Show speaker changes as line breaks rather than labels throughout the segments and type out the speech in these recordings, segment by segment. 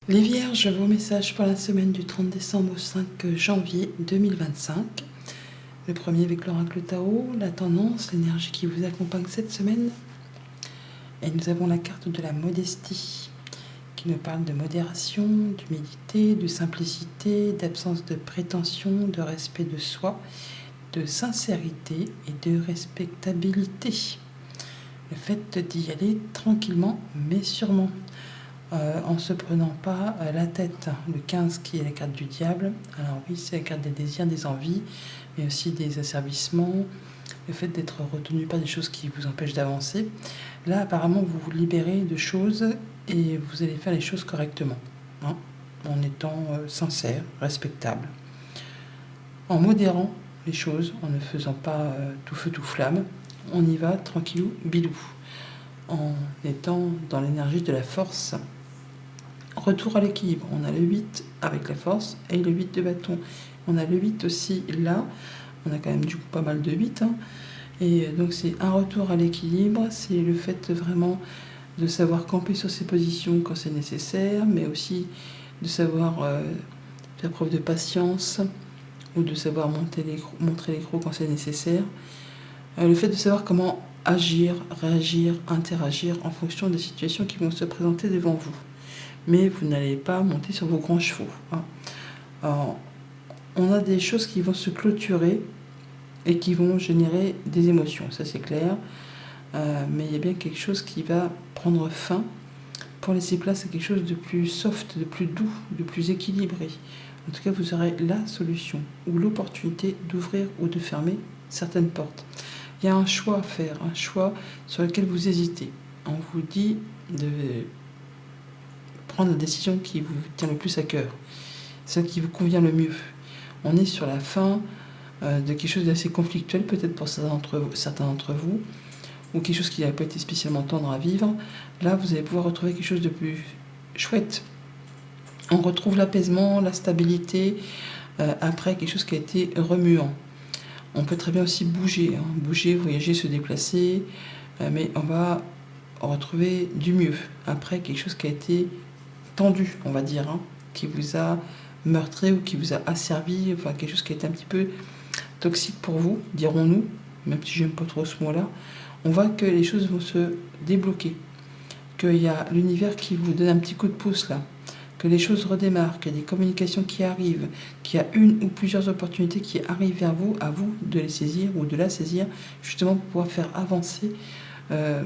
Les Vierges, vos messages pour la semaine du 30 décembre au 5 janvier 2025. Le premier avec l'oracle Tao, la tendance, l'énergie qui vous accompagne cette semaine. Et nous avons la carte de la modestie qui nous parle de modération, d'humilité, de simplicité, d'absence de prétention, de respect de soi, de sincérité et de respectabilité. Le fait d'y aller tranquillement mais sûrement. En se prenant pas la tête. Le 15 qui est la carte du diable. Alors oui, c'est la carte des désirs, des envies, mais aussi des asservissements, le fait d'être retenu par des choses qui vous empêchent d'avancer. Là, apparemment, vous vous libérez de choses et vous allez faire les choses correctement, hein, en étant sincère, respectable, en modérant les choses, en ne faisant pas tout feu, tout flamme. On y va tranquillou, bilou, en étant dans l'énergie de la force. Retour à l'équilibre, on a le 8 avec la force et le 8 de bâton. On a le 8 aussi là, on a quand même du coup pas mal de 8. Hein. Et donc c'est un retour à l'équilibre, c'est le fait vraiment de savoir camper sur ses positions quand c'est nécessaire, mais aussi de savoir faire preuve de patience ou de savoir montrer les crocs quand c'est nécessaire. Le fait de savoir comment agir, réagir, interagir en fonction des situations qui vont se présenter devant vous. Mais vous n'allez pas monter sur vos grands chevaux. Hein. Alors, on a des choses qui vont se clôturer et qui vont générer des émotions, ça c'est clair. Mais il y a bien quelque chose qui va prendre fin pour laisser place à quelque chose de plus soft, de plus doux, de plus équilibré. En tout cas, vous aurez la solution ou l'opportunité d'ouvrir ou de fermer certaines portes. Il y a un choix à faire, un choix sur lequel vous hésitez. On vous dit de prendre la décision qui vous tient le plus à cœur, celle qui vous convient le mieux. On est sur la fin de quelque chose d'assez conflictuel, peut-être pour certains d'entre vous, ou quelque chose qui n'a pas été spécialement tendre à vivre. Là, vous allez pouvoir retrouver quelque chose de plus chouette. On retrouve l'apaisement, la stabilité, après quelque chose qui a été remuant. On peut très bien aussi bouger, hein. Bouger, voyager, se déplacer, mais on va retrouver du mieux après quelque chose qui a été tendu, on va dire, hein, qui vous a meurtri ou qui vous a asservi, enfin quelque chose qui a été un petit peu toxique pour vous, dirons-nous, même si j'aime pas trop ce mot-là. On voit que les choses vont se débloquer, qu'il y a l'univers qui vous donne un petit coup de pouce là, que les choses redémarrent, qu'il y a des communications qui arrivent, qu'il y a une ou plusieurs opportunités qui arrivent vers vous, à vous de les saisir ou de la saisir, justement pour pouvoir faire avancer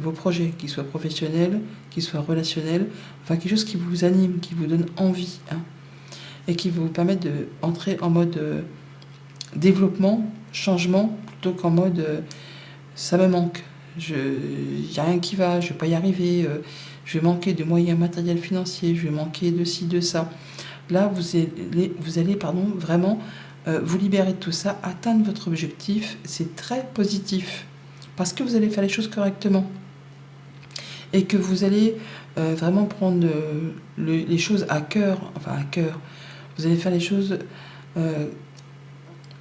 vos projets, qu'ils soient professionnels, qu'ils soient relationnels, enfin quelque chose qui vous anime, qui vous donne envie, hein, et qui vous permet d'entrer en mode développement, changement, plutôt qu'en mode ça me manque, il n'y a rien qui va, je ne vais pas y arriver, je vais manquer de moyens matériels financiers, je vais manquer de ci, de ça. Là, vous allez vraiment vous libérer de tout ça, atteindre votre objectif, c'est très positif. Parce que vous allez faire les choses correctement et que vous allez vraiment prendre les choses à cœur, vous allez faire les choses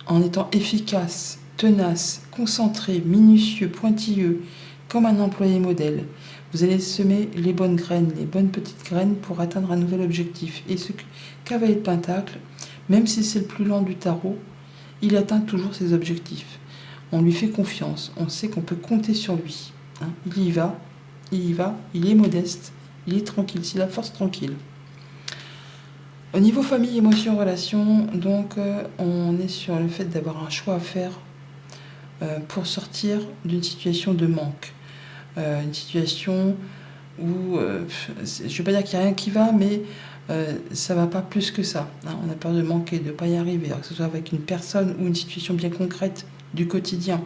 en étant efficace, tenace, concentré, minutieux, pointilleux, comme un employé modèle. Vous allez semer les bonnes graines, les bonnes petites graines pour atteindre un nouvel objectif. Et ce cavalier de Pentacle, même si c'est le plus lent du tarot, il atteint toujours ses objectifs. On lui fait confiance, on sait qu'on peut compter sur lui. Hein. Il y va, il est modeste, il est tranquille, c'est la force tranquille. Au niveau famille, émotion, relation, donc on est sur le fait d'avoir un choix à faire pour sortir d'une situation de manque. Une situation où, je ne vais pas dire qu'il n'y a rien qui va, mais ça ne va pas plus que ça. Hein. On a peur de manquer, de ne pas y arriver, alors que ce soit avec une personne ou une situation bien concrète du quotidien.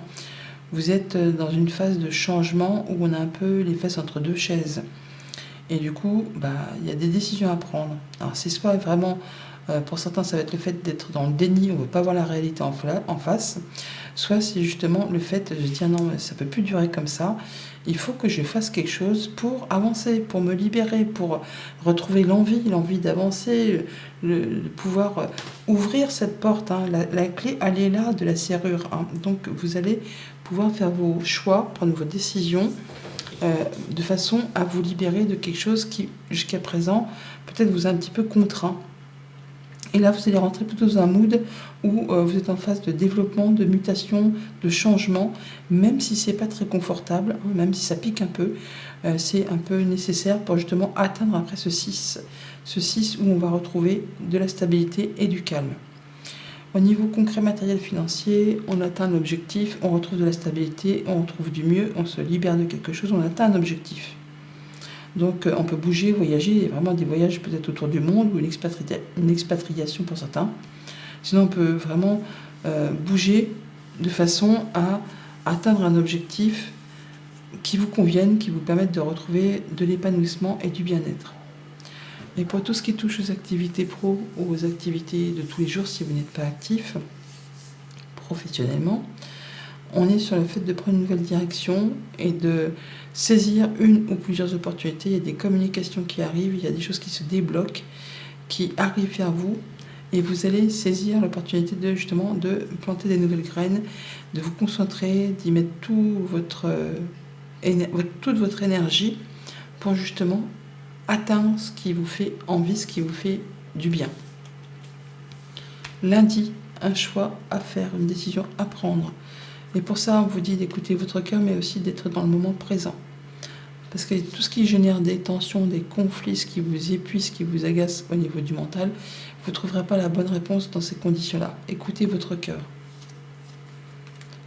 Vous êtes dans une phase de changement où on a un peu les fesses entre deux chaises. Et du coup, il y a des décisions à prendre. Alors c'est soit vraiment, pour certains, ça va être le fait d'être dans le déni, on ne veut pas voir la réalité en face, soit c'est justement le fait de se dire non, mais ça ne peut plus durer comme ça, il faut que je fasse quelque chose pour avancer, pour me libérer, pour retrouver l'envie d'avancer, le pouvoir ouvrir cette porte. Hein. La clé, elle est là de la serrure. Hein. Donc vous allez pouvoir faire vos choix, prendre vos décisions, de façon à vous libérer de quelque chose qui, jusqu'à présent, peut-être vous a un petit peu contraint. Et là, vous allez rentrer plutôt dans un mood où vous êtes en phase de développement, de mutation, de changement, même si c'est pas très confortable, hein, même si ça pique un peu, c'est un peu nécessaire pour justement atteindre après ce 6 où on va retrouver de la stabilité et du calme. Au niveau concret, matériel, financier, on atteint l'objectif, on retrouve de la stabilité, on retrouve du mieux, on se libère de quelque chose, on atteint un objectif. Donc on peut bouger, voyager, il y a vraiment des voyages peut-être autour du monde ou une expatriation pour certains. Sinon on peut vraiment bouger de façon à atteindre un objectif qui vous convienne, qui vous permette de retrouver de l'épanouissement et du bien-être. Et pour tout ce qui touche aux activités pro ou aux activités de tous les jours, si vous n'êtes pas actif professionnellement, on est sur le fait de prendre une nouvelle direction et de saisir une ou plusieurs opportunités. Il y a des communications qui arrivent, il y a des choses qui se débloquent, qui arrivent vers vous, et vous allez saisir l'opportunité de justement de planter des nouvelles graines, de vous concentrer, d'y mettre toute votre énergie pour justement atteindre ce qui vous fait envie, ce qui vous fait du bien. Lundi, un choix à faire, une décision à prendre. Et pour ça, on vous dit d'écouter votre cœur, mais aussi d'être dans le moment présent. Parce que tout ce qui génère des tensions, des conflits, ce qui vous épuise, ce qui vous agace au niveau du mental, vous ne trouverez pas la bonne réponse dans ces conditions-là. Écoutez votre cœur.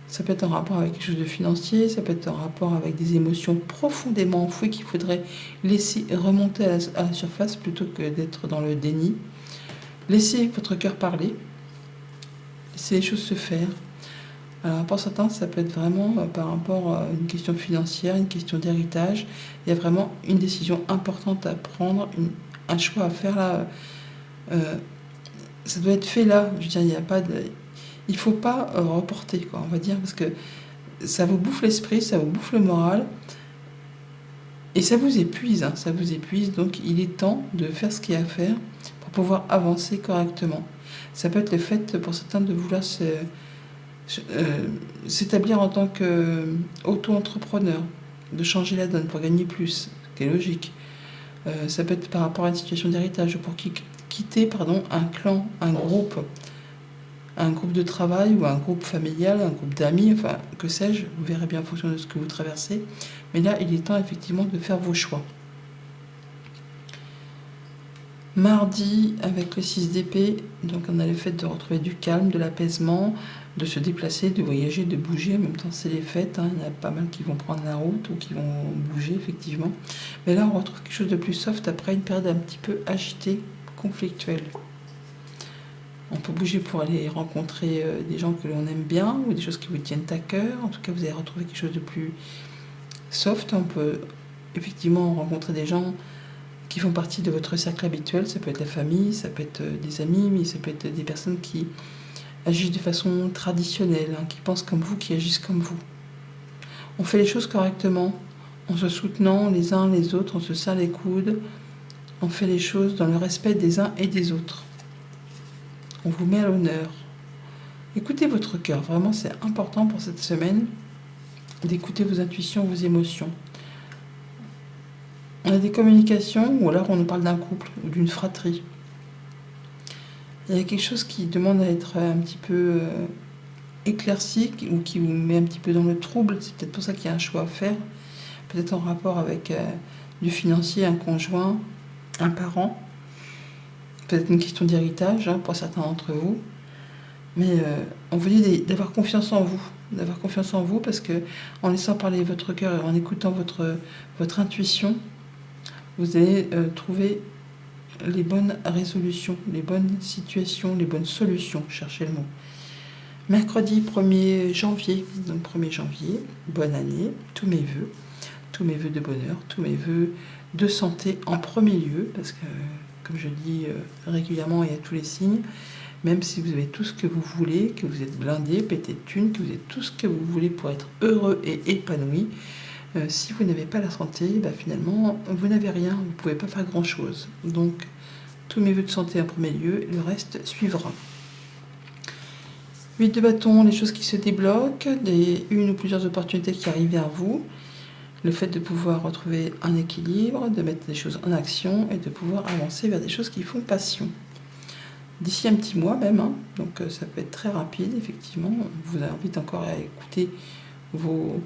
Ça peut être en rapport avec quelque chose de financier, ça peut être en rapport avec des émotions profondément enfouies qu'il faudrait laisser remonter à la surface plutôt que d'être dans le déni. Laissez votre cœur parler, laissez les choses se faire. Alors pour certains, ça peut être vraiment par rapport à une question financière, une question d'héritage. Il y a vraiment une décision importante à prendre, un choix à faire là. Ça doit être fait là. Je veux dire, il n'y a pas de... Il ne faut pas reporter, quoi, on va dire, parce que ça vous bouffe l'esprit, ça vous bouffe le moral, et ça vous épuise, hein, ça vous épuise. Donc il est temps de faire ce qu'il y a à faire pour pouvoir avancer correctement. Ça peut être le fait pour certains de vouloir s'établir en tant qu'auto-entrepreneur, de changer la donne pour gagner plus, ce qui est logique. Ça peut être par rapport à une situation d'héritage, pour quitter un clan, un groupe de travail ou un groupe familial, un groupe d'amis, enfin que sais-je, vous verrez bien en fonction de ce que vous traversez. Mais là, il est temps effectivement de faire vos choix. Mardi, avec le 6 d'épée, donc on a le fait de retrouver du calme, de l'apaisement, de se déplacer, de voyager, de bouger. En même temps, c'est les fêtes, hein. Il y en a pas mal qui vont prendre la route ou qui vont bouger, effectivement. Mais là, on retrouve quelque chose de plus soft après une période un petit peu agitée, conflictuelle. On peut bouger pour aller rencontrer des gens que l'on aime bien ou des choses qui vous tiennent à cœur. En tout cas, vous allez retrouver quelque chose de plus soft. On peut effectivement rencontrer des gens qui font partie de votre cercle habituel. Ça peut être la famille, ça peut être des amis, mais ça peut être des personnes qui agissent de façon traditionnelle, hein, qui pensent comme vous, qui agissent comme vous. On fait les choses correctement, en se soutenant les uns les autres, on se serre les coudes, on fait les choses dans le respect des uns et des autres. On vous met à l'honneur. Écoutez votre cœur, vraiment c'est important pour cette semaine d'écouter vos intuitions, vos émotions. On a des communications, ou alors on nous parle d'un couple ou d'une fratrie. Il y a quelque chose qui demande à être un petit peu éclairci ou qui vous met un petit peu dans le trouble. C'est peut-être pour ça qu'il y a un choix à faire. Peut-être en rapport avec du financier, un conjoint, un parent. Peut-être une question d'héritage pour certains d'entre vous. Mais on vous dit d'avoir confiance en vous. D'avoir confiance en vous parce que en laissant parler votre cœur et en écoutant votre intuition, vous allez trouver les bonnes résolutions, les bonnes situations, les bonnes solutions. Cherchez le mot. Mercredi 1er janvier, donc 1er janvier, bonne année, tous mes vœux de bonheur, tous mes vœux de santé en premier lieu, parce que, comme je dis régulièrement et à tous les signes, même si vous avez tout ce que vous voulez, que vous êtes blindé, pété de thunes, que vous avez tout ce que vous voulez pour être heureux et épanoui, si vous n'avez pas la santé, finalement, vous n'avez rien, vous ne pouvez pas faire grand-chose. Donc, tous mes vœux de santé en premier lieu, le reste suivra. 8 de bâton, les choses qui se débloquent, une ou plusieurs opportunités qui arrivent vers vous. le fait de pouvoir retrouver un équilibre, de mettre des choses en action et de pouvoir avancer vers des choses qui font passion. D'ici un petit mois même, hein, donc ça peut être très rapide, effectivement. Je vous invite encore à écouter vos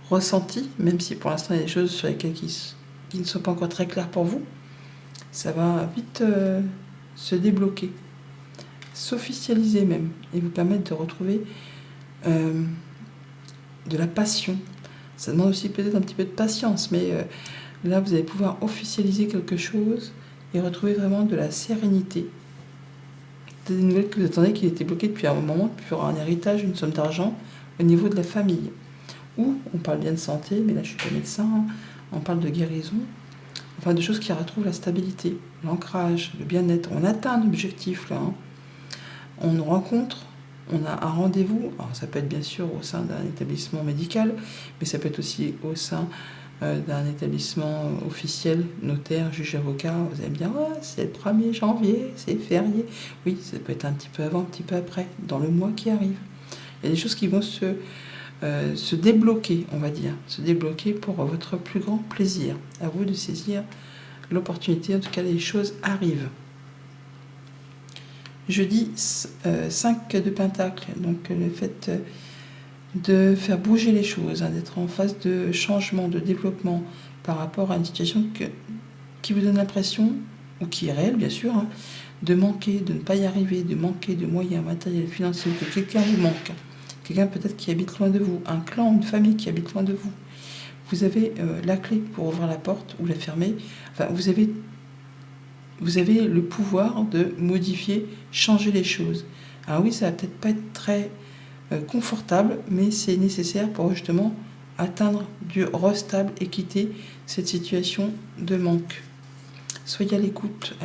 ressentis, même si pour l'instant il y a des choses sur lesquelles qui ne sont pas encore très claires pour vous. Ça va vite se débloquer, s'officialiser même, et vous permettre de retrouver de la passion. Ça demande aussi peut-être un petit peu de patience, mais là vous allez pouvoir officialiser quelque chose et retrouver vraiment de la sérénité. Des nouvelles que vous attendez qui étaient bloquées depuis un moment, pour un héritage, une somme d'argent au niveau de la famille. Ou on parle bien de santé, mais là je suis pas médecin, hein, on parle de guérison, enfin de choses qui retrouvent la stabilité, l'ancrage, le bien-être. On atteint un objectif là, hein. On nous rencontre, on a un rendez-vous, alors ça peut être bien sûr au sein d'un établissement médical, mais ça peut être aussi au sein d'un établissement officiel, notaire, juge, avocat. Vous allez me dire, oh, c'est le 1er janvier, c'est férié. Oui, ça peut être un petit peu avant, un petit peu après, dans le mois qui arrive. Il y a des choses qui vont se débloquer, on va dire, se débloquer pour votre plus grand plaisir. À vous de saisir l'opportunité, en tout cas les choses arrivent. Jeudi 5 de Pentacle, donc le fait de faire bouger les choses, hein, d'être en phase de changement, de développement par rapport à une situation qui vous donne l'impression, ou qui est réelle bien sûr, hein, de manquer, de ne pas y arriver, de manquer de moyens matériels, financiers, que quelqu'un vous manque. Quelqu'un peut-être qui habite loin de vous, un clan, une famille qui habite loin de vous. Vous avez la clé pour ouvrir la porte ou la fermer. Enfin, vous avez le pouvoir de modifier, changer les choses. Alors oui, ça va peut-être pas être très confortable, mais c'est nécessaire pour justement atteindre du restable et quitter cette situation de manque. Soyez à l'écoute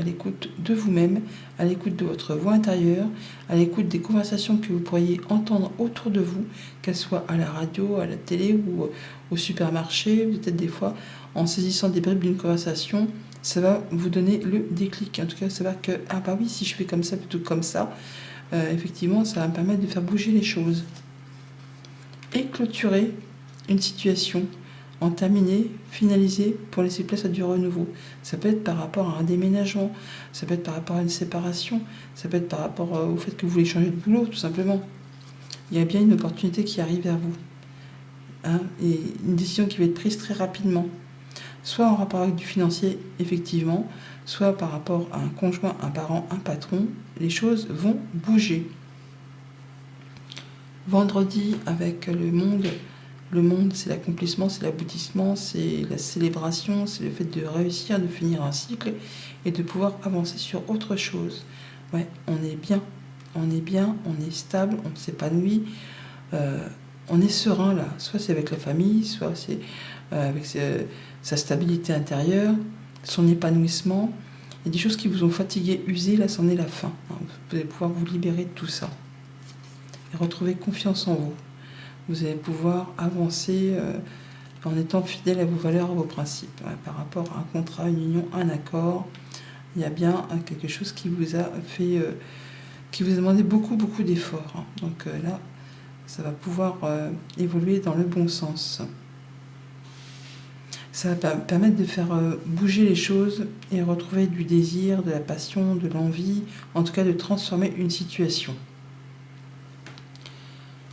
de vous-même, à l'écoute de votre voix intérieure, à l'écoute des conversations que vous pourriez entendre autour de vous, qu'elles soient à la radio, à la télé ou au supermarché, peut-être des fois en saisissant des bribes d'une conversation, ça va vous donner le déclic. En tout cas, ça va que, ah bah oui, si je fais comme ça plutôt que comme ça, effectivement, ça va me permettre de faire bouger les choses. Et clôturer une situation, en terminer, finaliser pour laisser place à du renouveau. Ça peut être par rapport à un déménagement, ça peut être par rapport à une séparation, ça peut être par rapport au fait que vous voulez changer de boulot, tout simplement. Il y a bien une opportunité qui arrive vers vous, hein, et une décision qui va être prise très rapidement. Soit en rapport avec du financier, effectivement, soit par rapport à un conjoint, un parent, un patron, les choses vont bouger. Vendredi, avec le monde, c'est l'accomplissement, c'est l'aboutissement, c'est la célébration, c'est le fait de réussir, de finir un cycle et de pouvoir avancer sur autre chose. Ouais, on est bien, on est stable, on s'épanouit, on est serein là. Soit c'est avec la famille, soit c'est avec sa stabilité intérieure, son épanouissement. Il y a des choses qui vous ont fatigué, usé, là c'en est la fin. Vous allez pouvoir vous libérer de tout ça et retrouver confiance en vous. Vous allez pouvoir avancer en étant fidèle à vos valeurs, à vos principes. Par rapport à un contrat, une union, un accord, il y a bien quelque chose qui vous a fait, qui vous a demandé beaucoup d'efforts. Donc là, ça va pouvoir évoluer dans le bon sens. Ça va permettre de faire bouger les choses et retrouver du désir, de la passion, de l'envie, en tout cas de transformer une situation.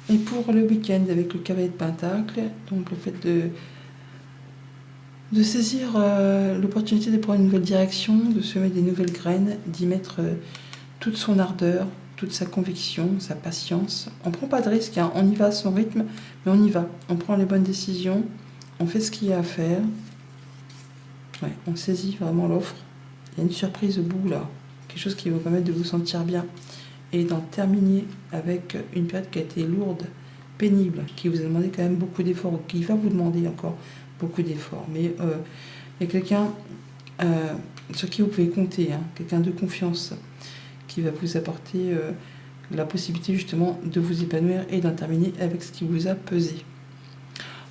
Et pour le week-end, avec le cavalier de Pentacle, donc le fait de saisir l'opportunité de prendre une nouvelle direction, de semer des nouvelles graines, d'y mettre toute son ardeur, toute sa conviction, sa patience. On ne prend pas de risque, hein, on y va à son rythme, mais on y va. On prend les bonnes décisions, on fait ce qu'il y a à faire. Ouais, on saisit vraiment l'offre. Il y a une surprise au bout là, quelque chose qui va vous permettre de vous sentir bien. Et d'en terminer avec une période qui a été lourde, pénible, qui vous a demandé quand même beaucoup d'efforts, ou qui va vous demander encore beaucoup d'efforts. Mais il y a quelqu'un sur qui vous pouvez compter, hein, quelqu'un de confiance, qui va vous apporter la possibilité justement de vous épanouir et d'en terminer avec ce qui vous a pesé.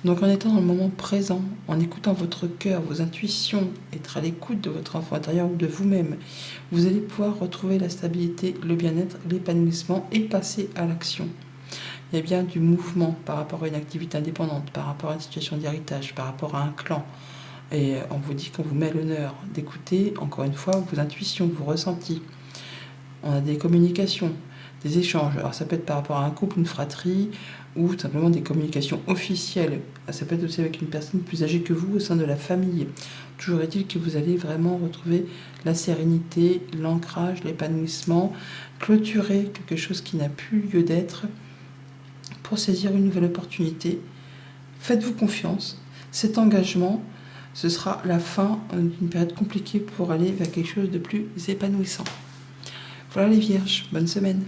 Donc en étant dans le moment présent, en écoutant votre cœur, vos intuitions, être à l'écoute de votre enfant intérieur ou de vous-même, vous allez pouvoir retrouver la stabilité, le bien-être, l'épanouissement et passer à l'action. Il y a bien du mouvement par rapport à une activité indépendante, par rapport à une situation d'héritage, par rapport à un clan. Et on vous dit qu'on vous met à l'honneur d'écouter, encore une fois, vos intuitions, vos ressentis. On a des communications, des échanges. Alors ça peut être par rapport à un couple, une fratrie, ou simplement des communications officielles. Ça peut être aussi avec une personne plus âgée que vous au sein de la famille. Toujours est-il que vous allez vraiment retrouver la sérénité, l'ancrage, l'épanouissement, clôturer quelque chose qui n'a plus lieu d'être pour saisir une nouvelle opportunité. Faites-vous confiance. Cet engagement, ce sera la fin d'une période compliquée pour aller vers quelque chose de plus épanouissant. Voilà les vierges, bonne semaine.